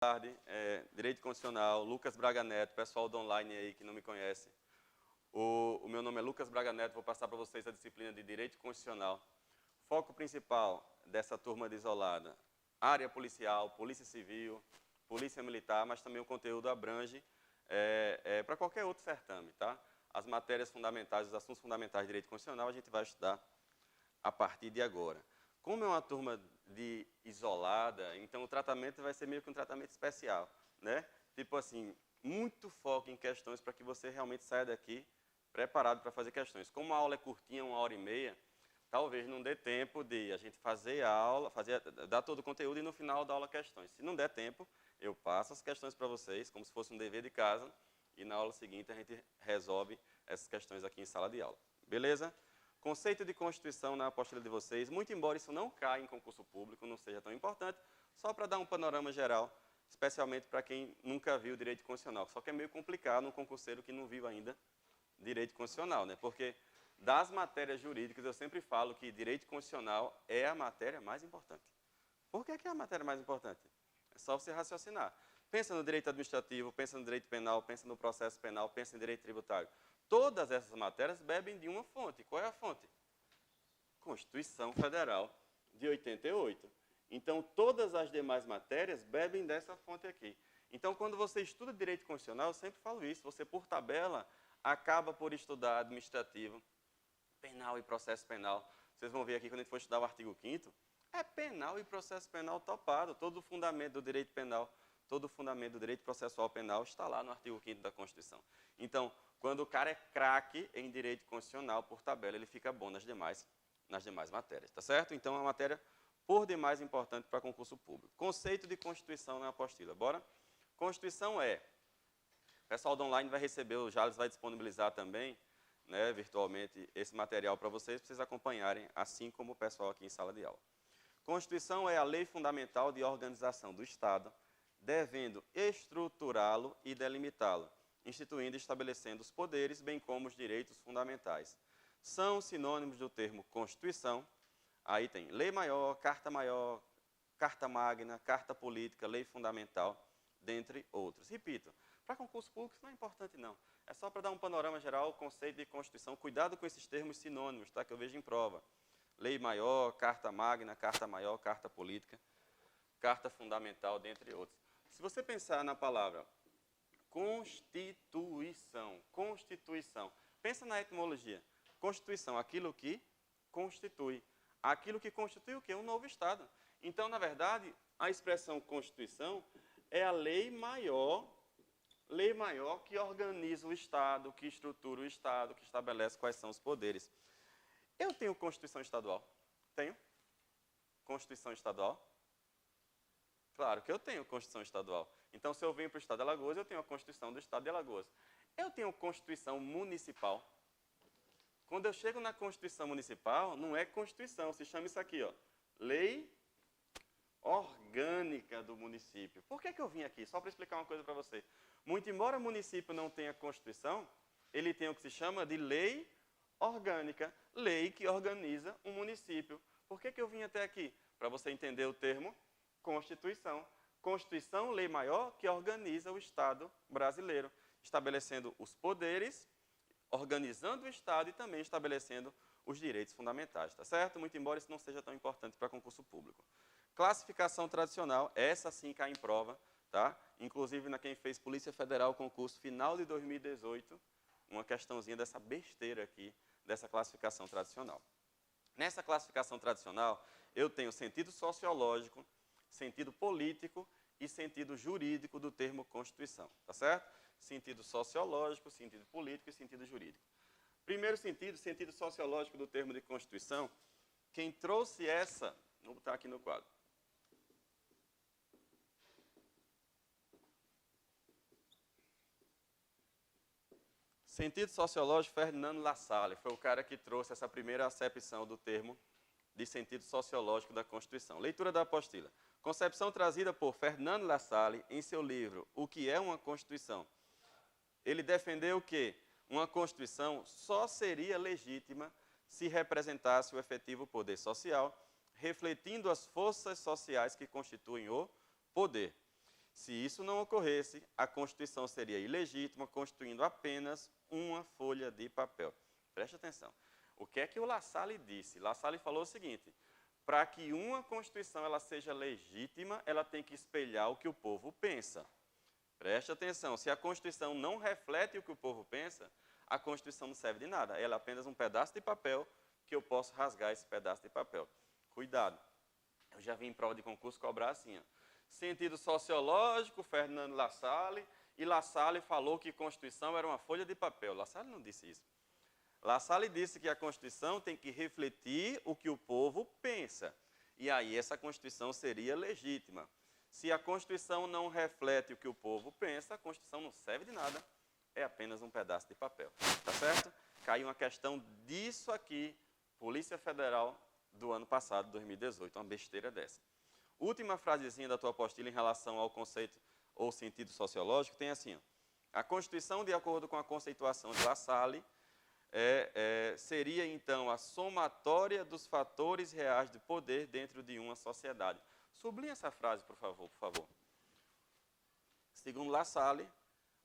tarde, Direito Constitucional, Lucas Braga Neto, pessoal do online aí que não me conhece. O meu nome é Lucas Braga Neto, vou passar para vocês a disciplina de Direito Constitucional. Foco principal dessa turma de isolada, área policial, polícia civil, polícia militar, mas também o conteúdo abrange para qualquer outro certame, tá? As matérias fundamentais, os assuntos fundamentais de Direito Constitucional, a gente vai estudar a partir de agora. Como é uma turma de isolada, então o tratamento vai ser meio que um tratamento especial, né? Tipo assim, muito foco em questões para que você realmente saia daqui preparado para fazer questões. Como a aula é curtinha, 1h30, talvez não dê tempo de a gente fazer a aula, dar todo o conteúdo e no final da aula questões. Se não der tempo, eu passo as questões para vocês, como se fosse um dever de casa, e na aula seguinte a gente resolve essas questões aqui em sala de aula. Beleza? Conceito de Constituição na apostila de vocês, muito embora isso não caia em concurso público, não seja tão importante, só para dar um panorama geral, especialmente para quem nunca viu Direito Constitucional. Só que é meio complicado um concurseiro que não viu ainda Direito Constitucional, né? Porque das matérias jurídicas eu sempre falo que Direito Constitucional é a matéria mais importante. Por que é a matéria mais importante? É só você raciocinar. Pensa no direito administrativo, pensa no direito penal, pensa no processo penal, pensa em direito tributário. Todas essas matérias bebem de uma fonte. Qual é a fonte? Constituição Federal de 88. Então, todas as demais matérias bebem dessa fonte aqui. Então, quando você estuda Direito Constitucional, eu sempre falo isso, você, por tabela, acaba por estudar administrativo, penal e processo penal. Vocês vão ver aqui, quando a gente for estudar o artigo 5º, é penal e processo penal topado. Todo o fundamento do direito penal, todo o fundamento do direito processual penal está lá no artigo 5º da Constituição. Então, quando o cara é craque em direito constitucional, por tabela, ele fica bom nas demais matérias, tá certo? Então, é uma matéria, por demais, importante para concurso público. Conceito de Constituição na apostila. Bora? Constituição é... O pessoal do online vai receber, o Jales vai disponibilizar também, né, virtualmente, esse material para vocês acompanharem, assim como o pessoal aqui em sala de aula. Constituição é a lei fundamental de organização do Estado, devendo estruturá-lo e delimitá-lo, instituindo e estabelecendo os poderes, bem como os direitos fundamentais. São sinônimos do termo Constituição. Aí tem lei maior, carta magna, carta política, lei fundamental, dentre outros. Repito, para concurso público isso não é importante não. É só para dar um panorama geral, o conceito de Constituição. Cuidado com esses termos sinônimos, tá? Que eu vejo em prova. Lei maior, carta magna, carta maior, carta política, carta fundamental, dentre outros. Se você pensar na palavra Constituição, Constituição, pensa na etimologia. Constituição, aquilo que constitui. Aquilo que constitui o quê? Um novo Estado. Então, na verdade, a expressão Constituição é a lei maior que organiza o Estado, que estrutura o Estado, que estabelece quais são os poderes. Eu tenho Constituição Estadual? Tenho? Constituição Estadual? Claro que eu tenho Constituição Estadual. Então, se eu venho para o Estado de Alagoas, eu tenho a Constituição do Estado de Alagoas. Eu tenho Constituição Municipal. Quando eu chego na Constituição Municipal, não é Constituição, se chama isso aqui, ó, Lei Orgânica do Município. Por que eu vim aqui? Só para explicar uma coisa para você. Muito embora o município não tenha Constituição, ele tem o que se chama de Lei Orgânica, lei que organiza um município. Por que eu vim até aqui? Para você entender o termo Constituição. Constituição, lei maior que organiza o Estado brasileiro, estabelecendo os poderes, organizando o Estado e também estabelecendo os direitos fundamentais, tá certo? Muito embora isso não seja tão importante para concurso público. Classificação tradicional, essa sim cai em prova, tá? Inclusive, na quem fez Polícia Federal, concurso final de 2018, uma questãozinha dessa besteira aqui, dessa classificação tradicional. Nessa classificação tradicional, eu tenho sentido sociológico, sentido político e sentido jurídico do termo Constituição, tá certo? Sentido sociológico, sentido político e sentido jurídico. Primeiro sentido sociológico do termo de Constituição, quem trouxe essa, vou botar aqui no quadro. Sentido sociológico, Ferdinando Lassalle, foi o cara que trouxe essa primeira acepção do termo de sentido sociológico da Constituição. Leitura da apostila. Concepção trazida por Ferdinando Lassalle em seu livro O que é uma Constituição. Ele defendeu que uma Constituição só seria legítima se representasse o efetivo poder social, refletindo as forças sociais que constituem o poder. Se isso não ocorresse, a Constituição seria ilegítima, constituindo apenas uma folha de papel. Preste atenção. O que é que o La Salle disse? La Salle falou o seguinte: para que uma Constituição ela seja legítima, ela tem que espelhar o que o povo pensa. Preste atenção. Se a Constituição não reflete o que o povo pensa, a Constituição não serve de nada. Ela é apenas um pedaço de papel que eu posso rasgar esse pedaço de papel. Cuidado. Eu já vi em prova de concurso cobrar assim, ó. Sentido sociológico, Fernando La Salle, e La Salle falou que Constituição era uma folha de papel. La Salle não disse isso. La Salle disse que a Constituição tem que refletir o que o povo pensa. E aí essa Constituição seria legítima. Se a Constituição não reflete o que o povo pensa, a Constituição não serve de nada, é apenas um pedaço de papel. Tá certo? Caiu uma questão disso aqui, Polícia Federal do ano passado, 2018, uma besteira dessa. Última frasezinha da tua apostila em relação ao conceito ou sentido sociológico, tem assim, ó, a Constituição, de acordo com a conceituação de La Salle, seria, então, a somatória dos fatores reais de poder dentro de uma sociedade. Sublinhe essa frase, por favor. Segundo La Salle,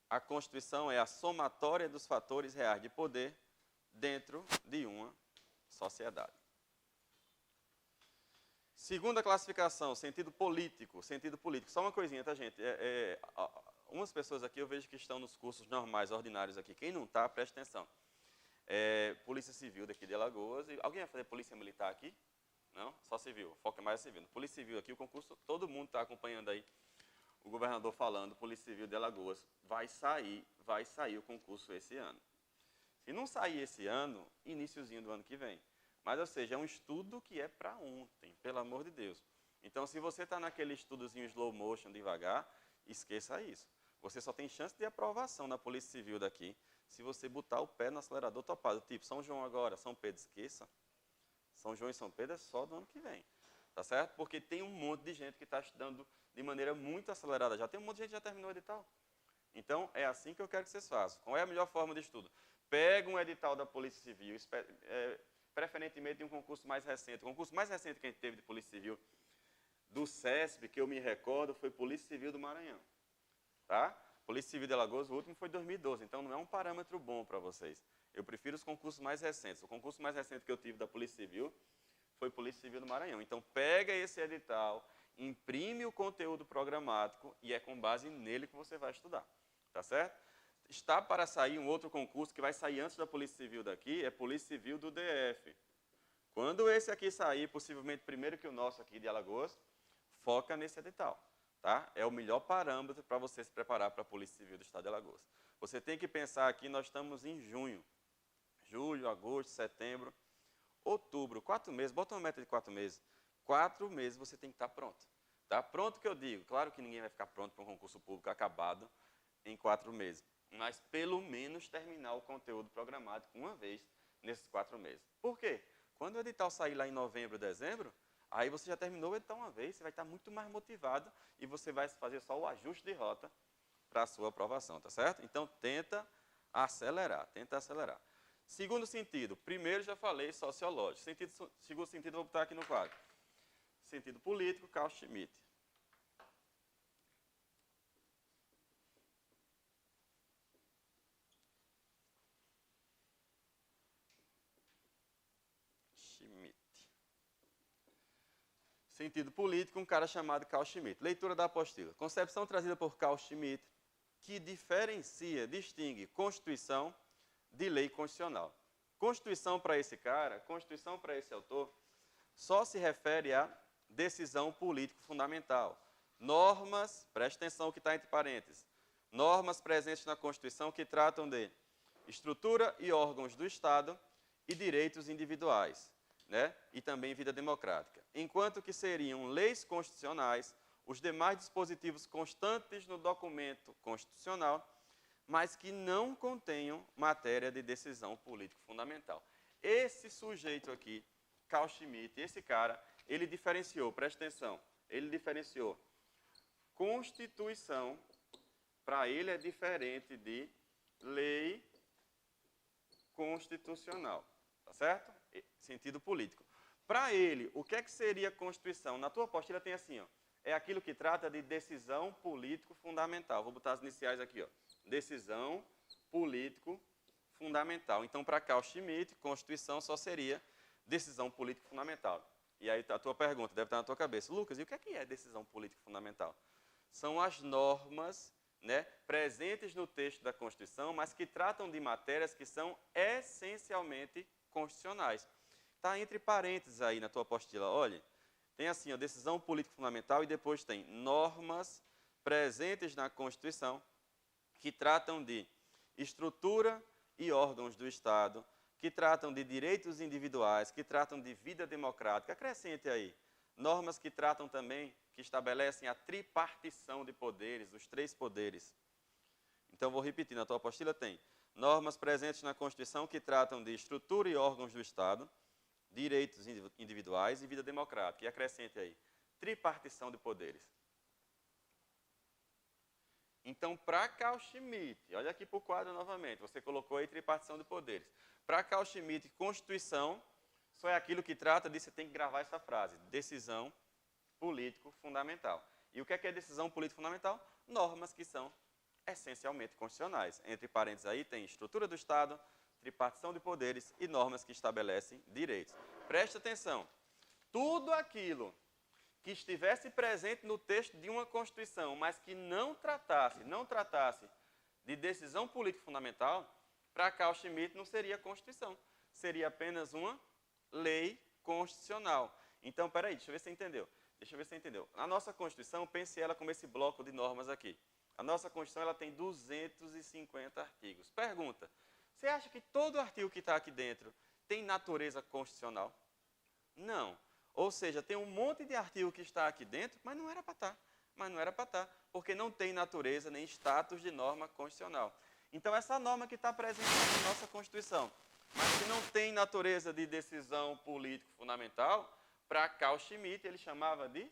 a Constituição é a somatória dos fatores reais de poder dentro de uma sociedade. Segunda classificação, sentido político. Sentido político. Só uma coisinha, tá, gente? Umas pessoas aqui eu vejo que estão nos cursos normais, ordinários aqui. Quem não está, preste atenção. Polícia Civil daqui de Alagoas. Alguém vai fazer Polícia Militar aqui? Não? Só Civil. O foco é mais Civil. Polícia Civil aqui, o concurso, todo mundo está acompanhando aí o governador falando, Polícia Civil de Alagoas. Vai sair o concurso esse ano. Se não sair esse ano, iniciozinho do ano que vem. Mas, ou seja, é um estudo que é para ontem, pelo amor de Deus. Então, se você está naquele estudozinho slow motion, devagar, esqueça isso. Você só tem chance de aprovação na Polícia Civil daqui se você botar o pé no acelerador topado. Tipo, São João agora, São Pedro, esqueça. São João e São Pedro é só do ano que vem. Tá certo? Porque tem um monte de gente que está estudando de maneira muito acelerada. Já tem um monte de gente que já terminou o edital. Então, é assim que eu quero que vocês façam. Qual é a melhor forma de estudo? Pega um edital da Polícia Civil, preferentemente de um concurso mais recente. O concurso mais recente que a gente teve de Polícia Civil do CESP, que eu me recordo, foi Polícia Civil do Maranhão. Tá? Polícia Civil de Alagoas, o último foi 2012, então não é um parâmetro bom para vocês. Eu prefiro os concursos mais recentes. O concurso mais recente que eu tive da Polícia Civil foi Polícia Civil do Maranhão. Então, pega esse edital, imprime o conteúdo programático e é com base nele que você vai estudar. Tá certo? Está para sair um outro concurso que vai sair antes da Polícia Civil daqui, é Polícia Civil do DF. Quando esse aqui sair, possivelmente primeiro que o nosso aqui de Alagoas, foca nesse edital. Tá? É o melhor parâmetro para você se preparar para a Polícia Civil do Estado de Alagoas. Você tem que pensar aqui, nós estamos em junho. Julho, agosto, setembro, outubro, 4 meses, bota uma meta de 4 meses. 4 meses você tem que estar pronto. Tá? Pronto que eu digo, claro que ninguém vai ficar pronto para um concurso público acabado em 4 meses. Mas pelo menos terminar o conteúdo programático uma vez nesses 4 meses. Por quê? Quando o edital sair lá em novembro, dezembro, aí você já terminou o edital uma vez, você vai estar muito mais motivado e você vai fazer só o ajuste de rota para a sua aprovação, tá certo? Então, tenta acelerar. Segundo sentido, primeiro já falei sociológico. Segundo sentido, vou botar aqui no quadro. Sentido político, Carl Schmitt. Sentido político, um cara chamado Carl Schmitt. Leitura da apostila. Concepção trazida por Carl Schmitt, que diferencia, distingue Constituição de lei constitucional. Constituição para esse cara, Constituição para esse autor, só se refere à decisão político fundamental. Normas, preste atenção que está entre parênteses, normas presentes na Constituição que tratam de estrutura e órgãos do Estado e direitos individuais, né? E também vida democrática. Enquanto que seriam leis constitucionais os demais dispositivos constantes no documento constitucional, mas que não contenham matéria de decisão político fundamental. Esse sujeito aqui, Carl Schmitt, esse cara, ele diferenciou, presta atenção, ele diferenciou Constituição, para ele é diferente de lei constitucional, tá certo? Sentido político. Para ele, o que é que seria Constituição? Na tua apostila tem assim, ó, é aquilo que trata de decisão político fundamental. Vou botar as iniciais aqui, ó. Decisão político fundamental. Então, para Carl Schmitt, Constituição só seria decisão político fundamental. E aí a tua pergunta deve estar na tua cabeça. Lucas, e o que é decisão político fundamental? São as normas, né, presentes no texto da Constituição, mas que tratam de matérias que são essencialmente constitucionais. Está entre parênteses aí na tua apostila. Olha, tem assim, a decisão política fundamental e depois tem normas presentes na Constituição que tratam de estrutura e órgãos do Estado, que tratam de direitos individuais, que tratam de vida democrática. Acrescente aí. Normas que tratam também, que estabelecem a tripartição de poderes, os 3 poderes. Então, vou repetir, na tua apostila tem normas presentes na Constituição que tratam de estrutura e órgãos do Estado, direitos individuais e vida democrática. E acrescente aí, tripartição de poderes. Então, para Carl Schmitt, olha aqui para o quadro novamente, você colocou aí tripartição de poderes. Para Carl Schmitt, Constituição só é aquilo que trata de, você tem que gravar essa frase, decisão político fundamental. E o que é decisão político fundamental? Normas que são essencialmente constitucionais. Entre parênteses aí tem estrutura do Estado, tripartição de poderes e normas que estabelecem direitos. Preste atenção, tudo aquilo que estivesse presente no texto de uma Constituição, mas que não tratasse de decisão política fundamental, para Carl Schmitt não seria Constituição, seria apenas uma lei constitucional. Então, peraí, deixa eu ver se você entendeu. A nossa Constituição, pense ela como esse bloco de normas aqui. A nossa Constituição ela tem 250 artigos. Pergunta, você acha que todo artigo que está aqui dentro tem natureza constitucional? Não. Ou seja, tem um monte de artigo que está aqui dentro, mas não era para estar. Porque não tem natureza nem status de norma constitucional. Então, essa norma que está presente na nossa Constituição, mas que não tem natureza de decisão político fundamental, para Carl Schmitt ele chamava de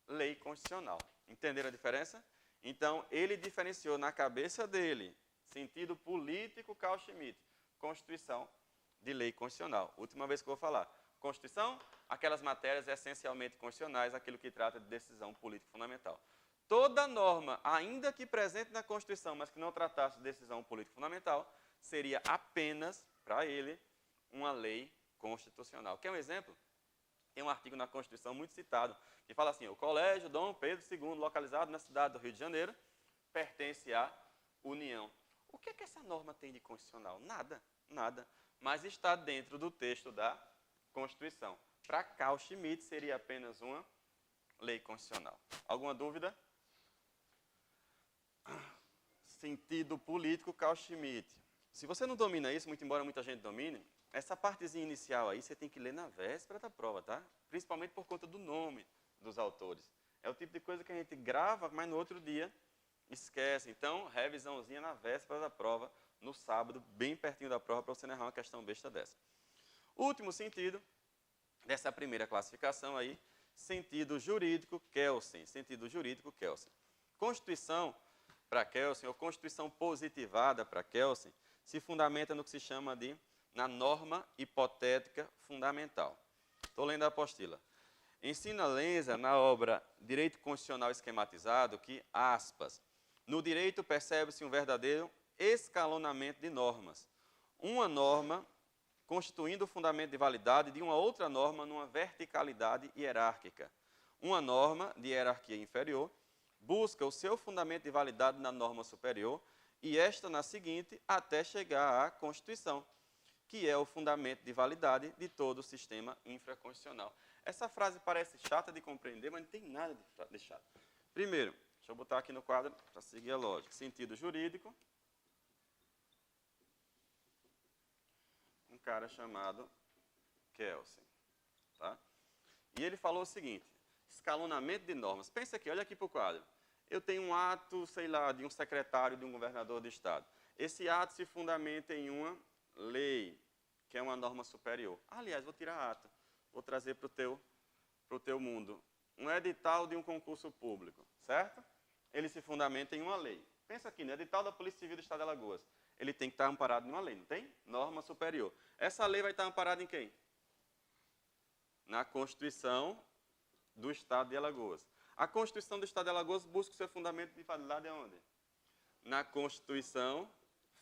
lei constitucional. Entenderam a diferença? Então, ele diferenciou na cabeça dele, sentido político, Carl Schmitt, Constituição de lei constitucional. Última vez que eu vou falar. Constituição, aquelas matérias essencialmente constitucionais, aquilo que trata de decisão política fundamental. Toda norma, ainda que presente na Constituição, mas que não tratasse de decisão política fundamental, seria apenas, para ele, uma lei constitucional. Quer um exemplo? Tem um artigo na Constituição muito citado, que fala assim, o Colégio Dom Pedro II, localizado na cidade do Rio de Janeiro, pertence à União. O que é que essa norma tem de constitucional? Nada. Mas está dentro do texto da Constituição. Para Carl Schmitt, seria apenas uma lei constitucional. Alguma dúvida? Sentido político, Carl Schmitt. Se você não domina isso, muito embora muita gente domine, essa partezinha inicial aí você tem que ler na véspera da prova, tá? Principalmente por conta do nome dos autores. É o tipo de coisa que a gente grava, mas no outro dia esquece. Então, revisãozinha na véspera da prova, no sábado, bem pertinho da prova, para você não errar uma questão besta dessa. Último sentido dessa primeira classificação aí, sentido jurídico, Kelsen. Sentido jurídico, Kelsen. Constituição, para Kelsen, ou Constituição positivada para Kelsen, se fundamenta no que se chama de na norma hipotética fundamental. Estou lendo a apostila. Ensina Lenza, na obra Direito Constitucional Esquematizado, que, aspas, no direito percebe-se um verdadeiro escalonamento de normas. Uma norma constituindo o fundamento de validade de uma outra norma numa verticalidade hierárquica. Uma norma de hierarquia inferior busca o seu fundamento de validade na norma superior e esta na seguinte até chegar à Constituição, que é o fundamento de validade de todo o sistema infraconstitucional. Essa frase parece chata de compreender, mas não tem nada de chato. Primeiro, deixa eu botar aqui no quadro para seguir a lógica. Sentido jurídico. Um cara chamado Kelsen. Tá? E ele falou o seguinte, escalonamento de normas. Pensa aqui, olha aqui para o quadro. Eu tenho um ato, sei lá, de um secretário de um governador de estado. Esse ato se fundamenta em uma lei, que é uma norma superior. Aliás, vou tirar ato, vou trazer para o teu mundo. Um edital de um concurso público, certo? Ele se fundamenta em uma lei. Pensa aqui, no edital da Polícia Civil do Estado de Alagoas. Ele tem que estar amparado em uma lei, não tem? Norma superior. Essa lei vai estar amparada em quem? Na Constituição do Estado de Alagoas. A Constituição do Estado de Alagoas busca o seu fundamento de validade aonde? Na Constituição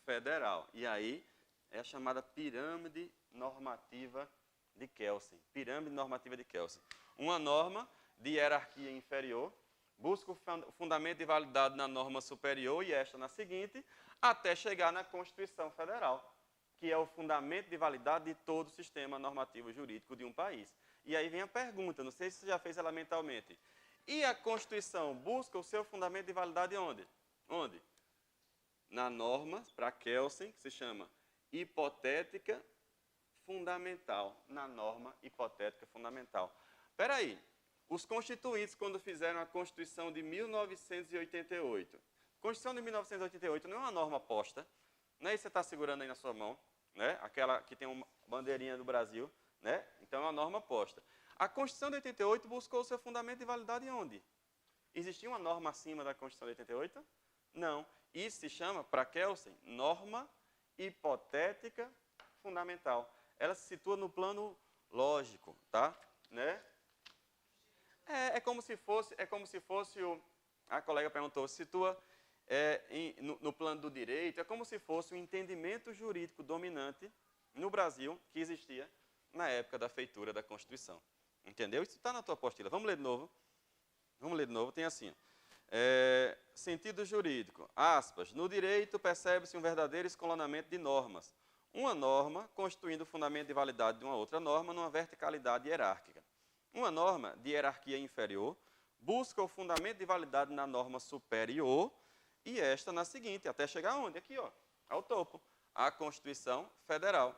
Federal. E aí é a chamada pirâmide normativa de Kelsen. Pirâmide normativa de Kelsen. Uma norma de hierarquia inferior busca o fundamento de validade na norma superior e esta na seguinte, até chegar na Constituição Federal, que é o fundamento de validade de todo o sistema normativo jurídico de um país. E aí vem a pergunta, não sei se você já fez ela mentalmente. E a Constituição busca o seu fundamento de validade onde? Onde? Na norma, para Kelsen, que se chama hipotética fundamental. Na norma hipotética fundamental. Espera aí. Os constituintes, quando fizeram a Constituição de 1988, a Constituição de 1988 não é uma norma posta, não é isso que você está segurando aí na sua mão, né? Aquela que tem uma bandeirinha do Brasil, né? Então é uma norma posta. A Constituição de 88 buscou o seu fundamento de validade onde? Existia uma norma acima da Constituição de 88? Não. Isso se chama, para Kelsen, norma hipotética fundamental. Ela se situa no plano lógico, tá? Né? É como se fosse a colega perguntou, se situa no plano do direito, é como se fosse o entendimento jurídico dominante no Brasil que existia na época da feitura da Constituição. Entendeu? Isso está na tua apostila. Vamos ler de novo. Vamos ler de novo. Tem assim, sentido jurídico, aspas, no direito percebe-se um verdadeiro escalonamento de normas. Uma norma constituindo o fundamento de validade de uma outra norma numa verticalidade hierárquica. Uma norma de hierarquia inferior busca o fundamento de validade na norma superior e esta na seguinte, até chegar aonde? Aqui, ó, ao topo. A Constituição Federal,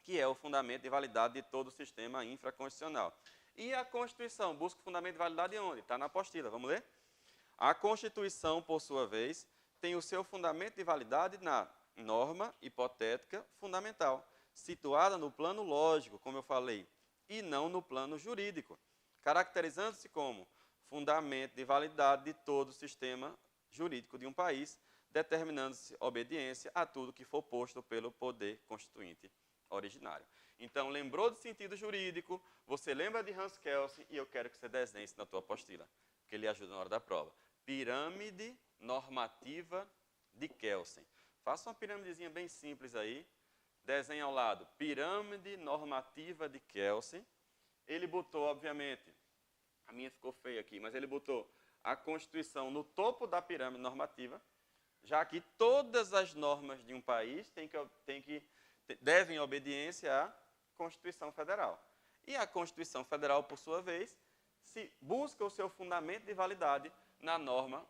que é o fundamento de validade de todo o sistema infraconstitucional. E a Constituição busca o fundamento de validade onde? Está na apostila, vamos ler? A Constituição, por sua vez, tem o seu fundamento de validade na norma hipotética fundamental, situada no plano lógico, como eu falei, e não no plano jurídico, caracterizando-se como fundamento de validade de todo o sistema jurídico de um país, determinando-se obediência a tudo que for posto pelo poder constituinte originário. Então, lembrou do sentido jurídico, você lembra de Hans Kelsen e eu quero que você desenhe isso na tua apostila, porque ele ajuda na hora da prova. Pirâmide normativa de Kelsen. Faça uma pirâmidezinha bem simples aí. Desenha ao lado, pirâmide normativa de Kelsen. Ele botou, obviamente, a minha ficou feia aqui, mas ele botou a Constituição no topo da pirâmide normativa, já que todas as normas de um país devem obediência à Constituição Federal. E a Constituição Federal, por sua vez, se busca o seu fundamento de validade na norma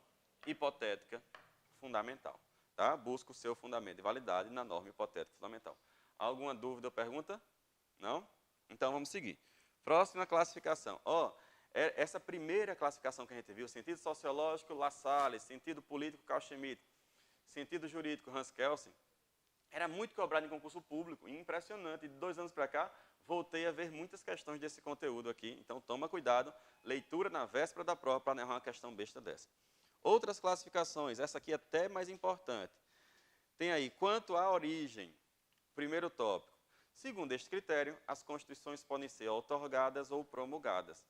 hipotética fundamental. Tá? Busca o seu fundamento de validade na norma hipotética fundamental. Alguma dúvida ou pergunta? Não? Então vamos seguir. Próxima classificação. Essa primeira classificação que a gente viu, sentido sociológico, Lassalle, sentido político, Carl Schmitt, sentido jurídico, Hans Kelsen, era muito cobrado em concurso público, impressionante. De 2 anos para cá, voltei a ver muitas questões desse conteúdo aqui. Então toma cuidado, leitura na véspera da prova para não errar uma questão besta dessa. Outras classificações, essa aqui é até mais importante. Tem aí, quanto à origem, primeiro tópico. Segundo este critério, as constituições podem ser outorgadas ou promulgadas.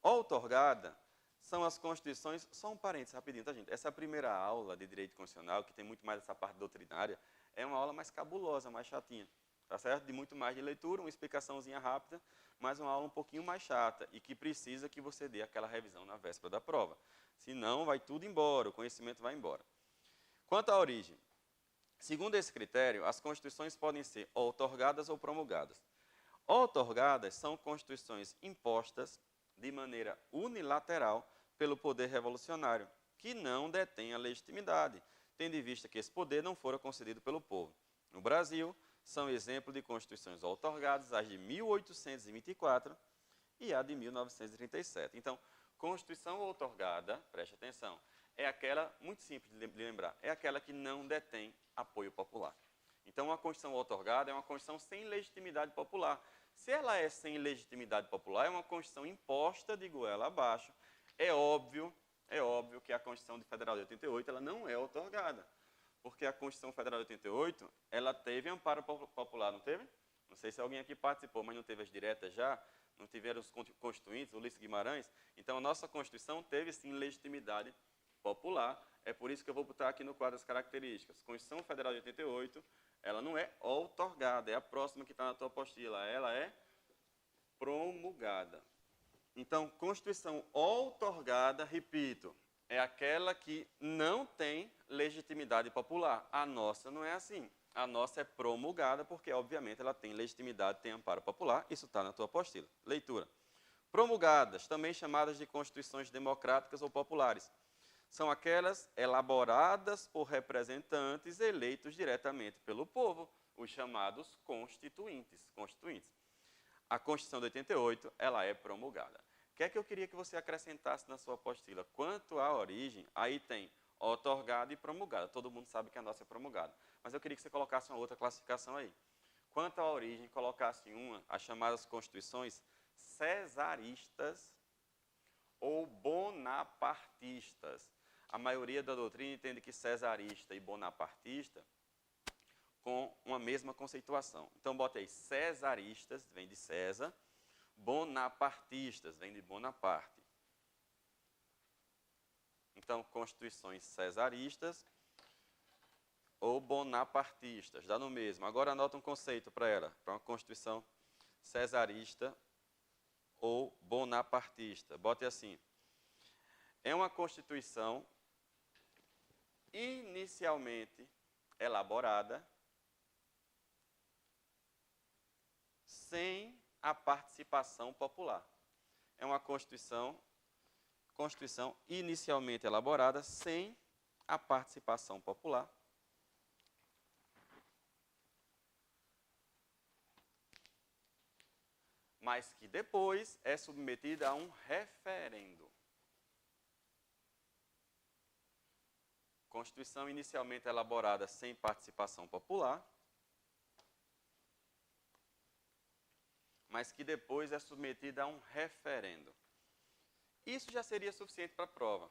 Outorgada são as constituições, só um parênteses rapidinho, tá, gente? Essa primeira aula de direito constitucional, que tem muito mais essa parte doutrinária, é uma aula mais cabulosa, mais chatinha, tá certo? De muito mais de leitura, uma explicaçãozinha rápida, mas uma aula um pouquinho mais chata e que precisa que você dê aquela revisão na véspera da prova. Senão, vai tudo embora, o conhecimento vai embora. Quanto à origem, segundo esse critério, as constituições podem ser outorgadas ou promulgadas. Outorgadas são constituições impostas de maneira unilateral pelo poder revolucionário, que não detém a legitimidade, tendo em vista que esse poder não fora concedido pelo povo. No Brasil, são exemplo de constituições outorgadas as de 1824 e a de 1937. Então, Constituição outorgada, preste atenção, é aquela, muito simples de lembrar, é aquela que não detém apoio popular. Então, uma Constituição outorgada é uma Constituição sem legitimidade popular. Se ela é sem legitimidade popular, é uma Constituição imposta de goela abaixo. É óbvio que a Constituição Federal de 88 ela não é outorgada, porque a Constituição Federal de 88 ela teve amparo popular, não teve? Não sei se alguém aqui participou, mas não teve as diretas já. não tiveram os constituintes, Ulisses Guimarães, então a nossa Constituição teve sim legitimidade popular. É por isso que eu vou botar aqui no quadro as características. Constituição Federal de 88, ela não é outorgada, é a próxima que está na tua apostila, ela é promulgada. Então, Constituição outorgada, repito, é aquela que não tem legitimidade popular. A nossa não é assim. A nossa é promulgada porque, obviamente, ela tem legitimidade, tem amparo popular. Isso está na tua apostila. Leitura. Promulgadas, também chamadas de constituições democráticas ou populares, são aquelas elaboradas por representantes eleitos diretamente pelo povo, os chamados constituintes. A Constituição de 88, ela é promulgada. O que é que eu queria que você acrescentasse na sua apostila? Quanto à origem, aí tem outorgada e promulgada. Todo mundo sabe que a nossa é promulgada. Mas eu queria que você colocasse uma outra classificação aí. Quanto à origem, colocasse as chamadas constituições cesaristas ou bonapartistas. A maioria da doutrina entende que cesarista e bonapartista com uma mesma conceituação. Então, bota aí, cesaristas, vem de César, bonapartistas, vem de Bonaparte. Então, constituições cesaristas ou bonapartistas, dá no mesmo. Agora, anota um conceito para ela, para uma constituição cesarista ou bonapartista. Bote assim, é uma constituição inicialmente elaborada sem a participação popular. É uma constituição inicialmente elaborada sem a participação popular. Mas que depois é submetida a um referendo. Constituição inicialmente elaborada sem participação popular, mas que depois é submetida a um referendo. Isso já seria suficiente para a prova.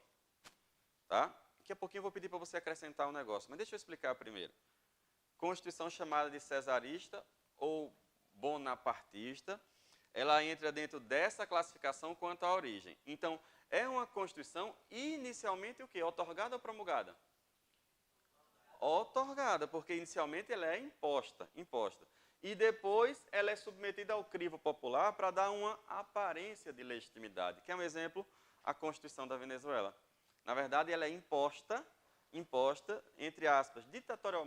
Tá? Daqui a pouquinho eu vou pedir para você acrescentar um negócio, mas deixa eu explicar primeiro. Constituição chamada de cesarista ou bonapartista, ela entra dentro dessa classificação quanto à origem. Então, é uma Constituição inicialmente o quê? Outorgada ou promulgada? Outorgada, porque inicialmente ela é imposta. E depois ela é submetida ao crivo popular para dar uma aparência de legitimidade. Que é um exemplo, a Constituição da Venezuela. Na verdade, ela é imposta, entre aspas,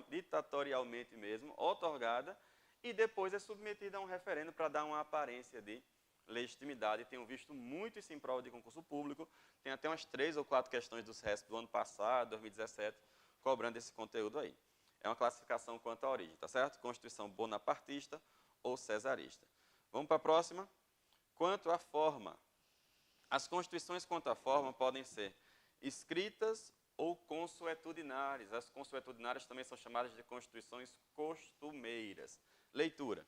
ditatorialmente mesmo, outorgada, e depois é submetida a um referendo para dar uma aparência de legitimidade. Tenho visto muito isso em prova de concurso público. Tem até umas 3 ou 4 questões dos RESP do ano passado, 2017, cobrando esse conteúdo aí. É uma classificação quanto à origem, tá certo? Constituição bonapartista ou cesarista. Vamos para a próxima. Quanto à forma. As constituições quanto à forma podem ser escritas ou consuetudinárias. As consuetudinárias também são chamadas de constituições costumeiras. Leitura.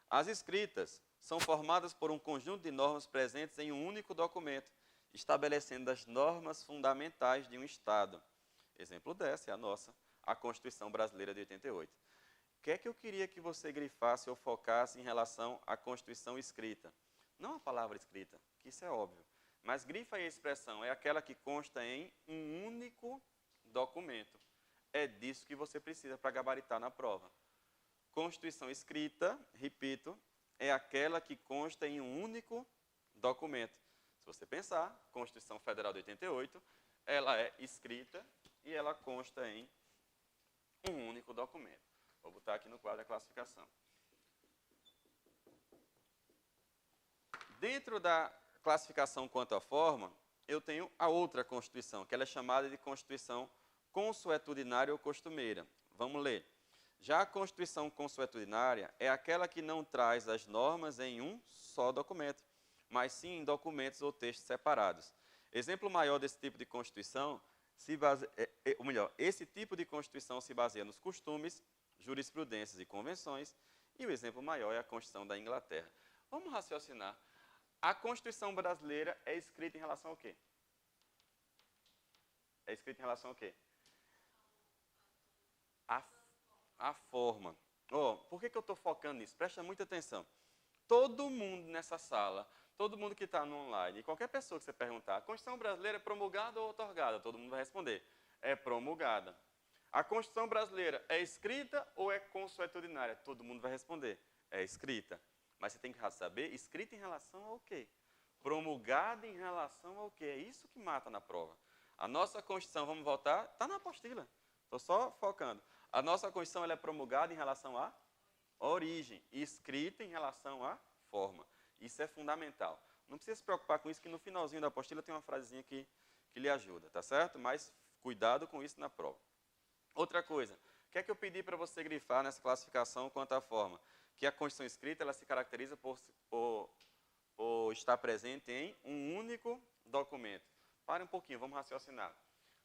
As escritas são formadas por um conjunto de normas presentes em um único documento, estabelecendo as normas fundamentais de um Estado. Exemplo dessa é a nossa, a Constituição Brasileira de 88. O que é que eu queria que você grifasse ou focasse em relação à Constituição escrita? Não a palavra escrita, que isso é óbvio, mas grifa aí a expressão, é aquela que consta em um único documento. É disso que você precisa para gabaritar na prova. Constituição escrita, repito, é aquela que consta em um único documento. Se você pensar, Constituição Federal de 88, ela é escrita e ela consta em um único documento. Vou botar aqui no quadro a classificação. Dentro da classificação quanto à forma, eu tenho a outra Constituição, que ela é chamada de Constituição consuetudinária ou costumeira. Vamos ler. Já a Constituição consuetudinária é aquela que não traz as normas em um só documento, mas sim em documentos ou textos separados. Exemplo maior desse tipo de Constituição, esse tipo de Constituição se baseia nos costumes, jurisprudências e convenções, e o exemplo maior é a Constituição da Inglaterra. Vamos raciocinar. A Constituição brasileira é escrita em relação ao quê? É escrita em relação ao quê? A forma. Por que eu estou focando nisso? Presta muita atenção. todo mundo nessa sala, todo mundo que está no online, e qualquer pessoa que você perguntar, a Constituição brasileira é promulgada ou otorgada? Todo mundo vai responder, é promulgada. A Constituição brasileira é escrita ou é consuetudinária? Todo mundo vai responder, é escrita. Mas você tem que saber, escrita em relação ao quê? Promulgada em relação ao quê? É isso que mata na prova. A nossa Constituição, vamos voltar, está na apostila. Estou só focando. A nossa Constituição ela é promulgada em relação à origem, escrita em relação à forma. Isso é fundamental. Não precisa se preocupar com isso, que no finalzinho da apostila tem uma frasezinha que lhe ajuda, tá certo? Mas cuidado com isso na prova. Outra coisa, o que é que eu pedi para você grifar nessa classificação quanto à forma? Que a Constituição escrita ela se caracteriza por estar presente em um único documento. Pare um pouquinho, vamos raciocinar.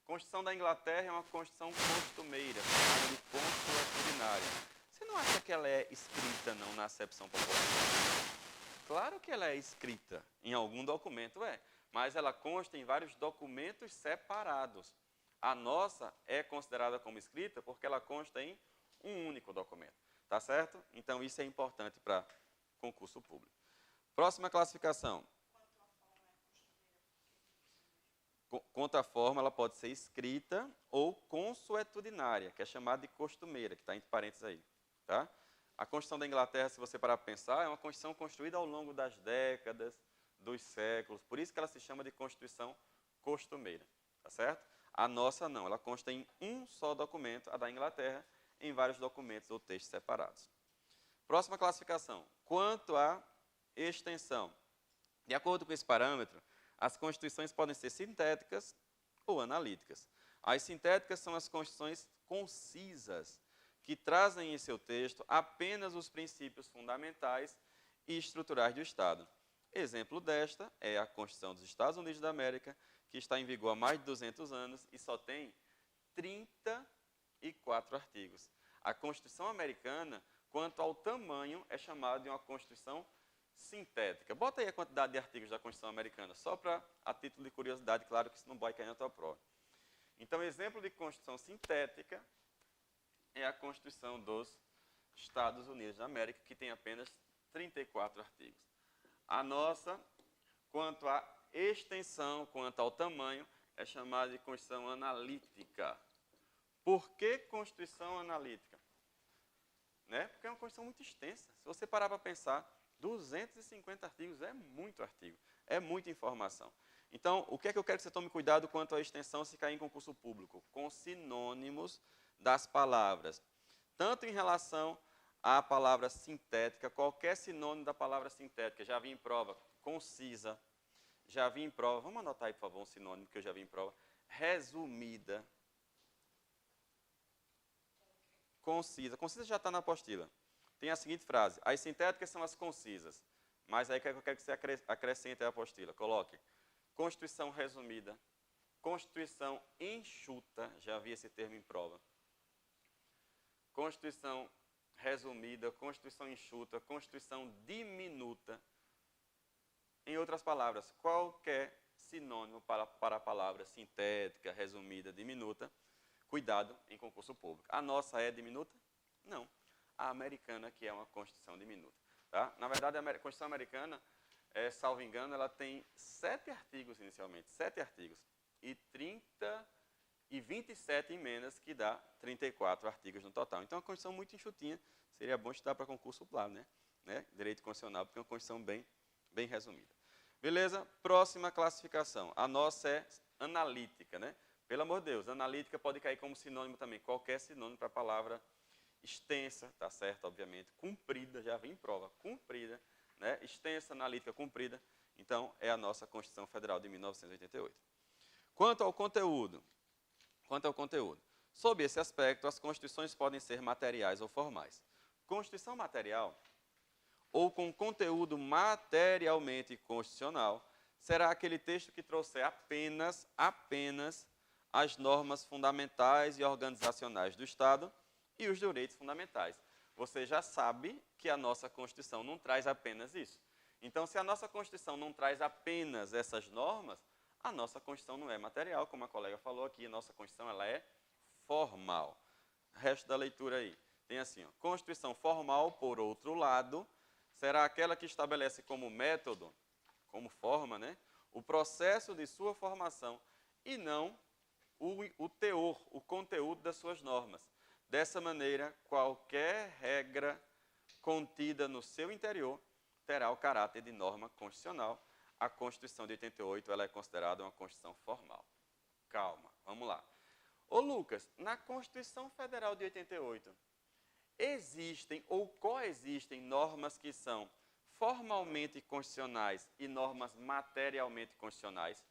A Constituição da Inglaterra é uma Constituição costumeira, chamada de consuetudinária. Você não acha que ela é escrita, não, na acepção popular? Claro que ela é escrita em algum documento, mas ela consta em vários documentos separados. A nossa é considerada como escrita porque ela consta em um único documento, tá certo? Então, isso é importante para concurso público. Próxima classificação. Quanto à forma, ela pode ser escrita ou consuetudinária, que é chamada de costumeira, que está entre parênteses aí. Tá? A Constituição da Inglaterra, se você parar para pensar, é uma Constituição construída ao longo das décadas, dos séculos. Por isso que ela se chama de Constituição costumeira. Tá certo? A nossa não, ela consta em um só documento, a da Inglaterra, em vários documentos ou textos separados. Próxima classificação. Quanto à extensão. De acordo com esse parâmetro, as constituições podem ser sintéticas ou analíticas. As sintéticas são as constituições concisas, que trazem em seu texto apenas os princípios fundamentais e estruturais do Estado. Exemplo desta é a Constituição dos Estados Unidos da América, que está em vigor há mais de 200 anos e só tem 34 artigos. A Constituição americana, quanto ao tamanho, é chamada de uma Constituição sintética. Bota aí a quantidade de artigos da Constituição americana, só para, a título de curiosidade, claro que isso não vai cair na tua prova. Então, exemplo de Constituição sintética é a Constituição dos Estados Unidos da América, que tem apenas 34 artigos. A nossa, quanto à extensão, quanto ao tamanho, é chamada de Constituição analítica. Por que Constituição analítica? Porque é uma Constituição muito extensa. Se você parar para pensar, 250 artigos é muito artigo, é muita informação. Então, o que é que eu quero que você tome cuidado quanto à extensão se cair em concurso público? Com sinônimos das palavras. Tanto em relação à palavra sintética, qualquer sinônimo da palavra sintética, já vi em prova, concisa, já vi em prova, vamos anotar aí, por favor, um sinônimo que eu já vi em prova, resumida, concisa. Concisa já está na apostila. Tem a seguinte frase, as sintéticas são as concisas, mas aí eu quero que você acrescente a apostila. Coloque Constituição resumida, Constituição enxuta, já vi esse termo em prova. Constituição resumida, Constituição enxuta, Constituição diminuta. Em outras palavras, qualquer sinônimo para a palavra sintética, resumida, diminuta, cuidado em concurso público. A nossa é diminuta? Não. A americana, que é uma Constituição diminuta. Tá? Na verdade, a Constituição americana, salvo engano, ela tem 7 artigos inicialmente, 7 artigos, e 27 emendas, que dá 34 artigos no total. Então, é uma Constituição muito enxutinha, seria bom estudar para concurso plano, né? Direito constitucional, porque é uma Constituição bem resumida. Beleza? Próxima classificação. A nossa é analítica, né? Pelo amor de Deus, analítica pode cair como sinônimo também, qualquer sinônimo para a palavra extensa, tá certo, obviamente, comprida, já vem em prova, comprida, né? Extensa, analítica, comprida. Então, é a nossa Constituição Federal de 1988. Quanto ao conteúdo, sob esse aspecto, as constituições podem ser materiais ou formais. Constituição material, ou com conteúdo materialmente constitucional, será aquele texto que trouxer apenas as normas fundamentais e organizacionais do Estado e os direitos fundamentais. Você já sabe que a nossa Constituição não traz apenas isso. Então, se a nossa Constituição não traz apenas essas normas, a nossa Constituição não é material, como a colega falou aqui, a nossa Constituição ela é formal. Resto da leitura aí. Tem assim, ó, Constituição formal, por outro lado, será aquela que estabelece como método, como forma, né, o processo de sua formação e não o teor, o conteúdo das suas normas. Dessa maneira, qualquer regra contida no seu interior terá o caráter de norma constitucional. A Constituição de 88 ela é considerada uma Constituição formal. Calma, vamos lá. Ô Lucas, na Constituição Federal de 88, existem ou coexistem normas que são formalmente constitucionais e normas materialmente constitucionais?